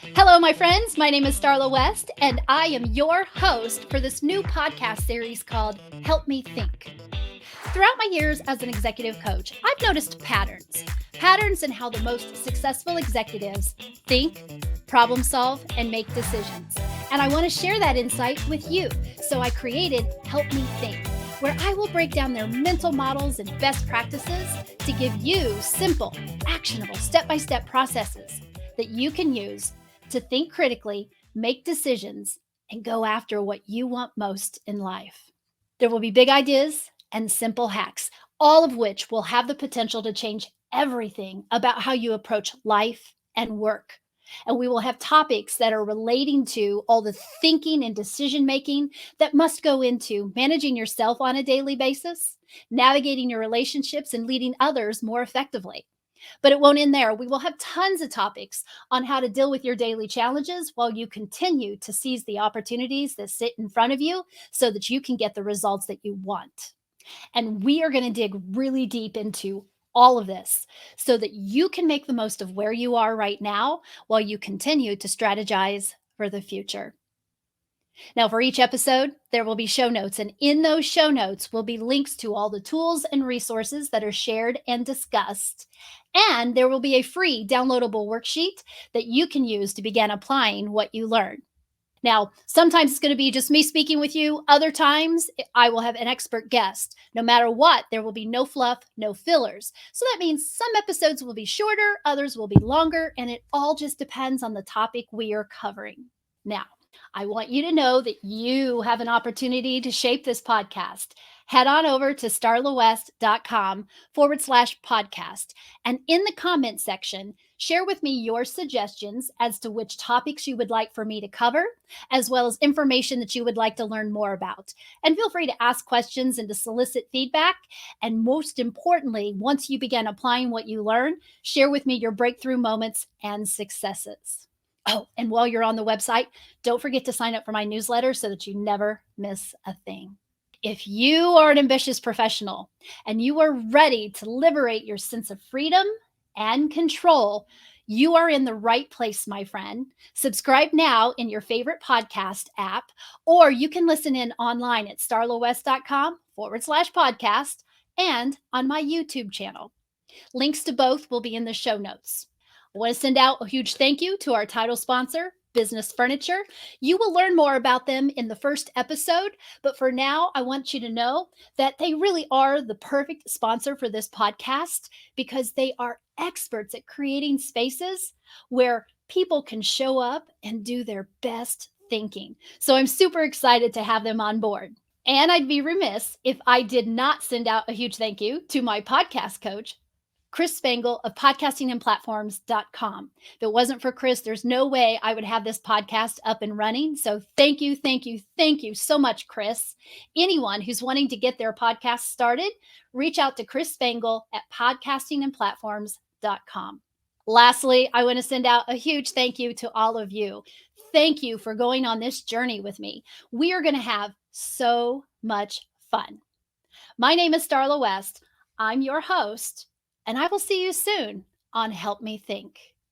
Hello, my friends. My name is Starla West, and I am your host for this new podcast series called Help Me Think. Throughout my years as an executive coach, I've noticed patterns in how the most successful executives think, problem solve, and make decisions. And I want to share that insight with you. So I created Help Me Think, where I will break down their mental models and best practices to give you simple, actionable, step-by-step processes that you can use to think critically, make decisions, and go after what you want most in life. There will be big ideas and simple hacks, all of which will have the potential to change everything about how you approach life and work. And we will have topics that are relating to all the thinking and decision making that must go into managing yourself on a daily basis, navigating your relationships, and leading others more effectively. But it won't end there. We will have tons of topics on how to deal with your daily challenges while you continue to seize the opportunities that sit in front of you so that you can get the results that you want. And we are going to dig really deep into all of this so that you can make the most of where you are right now while you continue to strategize for the future. Now, for each episode, there will be show notes, and in those show notes will be links to all the tools and resources that are shared and discussed. And there will be a free downloadable worksheet that you can use to begin applying what you learn. Now, sometimes it's going to be just me speaking with you. Other times, I will have an expert guest. No matter what, there will be no fluff, no fillers. So that means some episodes will be shorter, others will be longer, and it all just depends on the topic we are covering. Now, I want you to know that you have an opportunity to shape this podcast. Head on over to starlawest.com/podcast. And in the comment section, share with me your suggestions as to which topics you would like for me to cover, as well as information that you would like to learn more about. And feel free to ask questions and to solicit feedback. And most importantly, once you begin applying what you learn, share with me your breakthrough moments and successes. Oh, and while you're on the website, don't forget to sign up for my newsletter so that you never miss a thing. If you are an ambitious professional and you are ready to liberate your sense of freedom and control, you are in the right place, my friend. Subscribe now in your favorite podcast app, or you can listen in online at starlawest.com/podcast and on my YouTube channel. Links to both will be in the show notes. I want to send out a huge thank you to our title sponsor, Business Furniture. You will learn more about them in the first episode, but for now, I want you to know that they really are the perfect sponsor for this podcast because they are experts at creating spaces where people can show up and do their best thinking. So I'm super excited to have them on board. And I'd be remiss if I did not send out a huge thank you to my podcast coach, Chris Spangle of podcastingandplatforms.com. If it wasn't for Chris, there's no way I would have this podcast up and running. So thank you so much, Chris. Anyone who's wanting to get their podcast started, reach out to Chris Spangle at podcastingandplatforms.com. Lastly, I want to send out a huge thank you to all of you. Thank you for going on this journey with me. We are going to have so much fun. My name is Starla West. I'm your host. And I will see you soon on Help Me Think.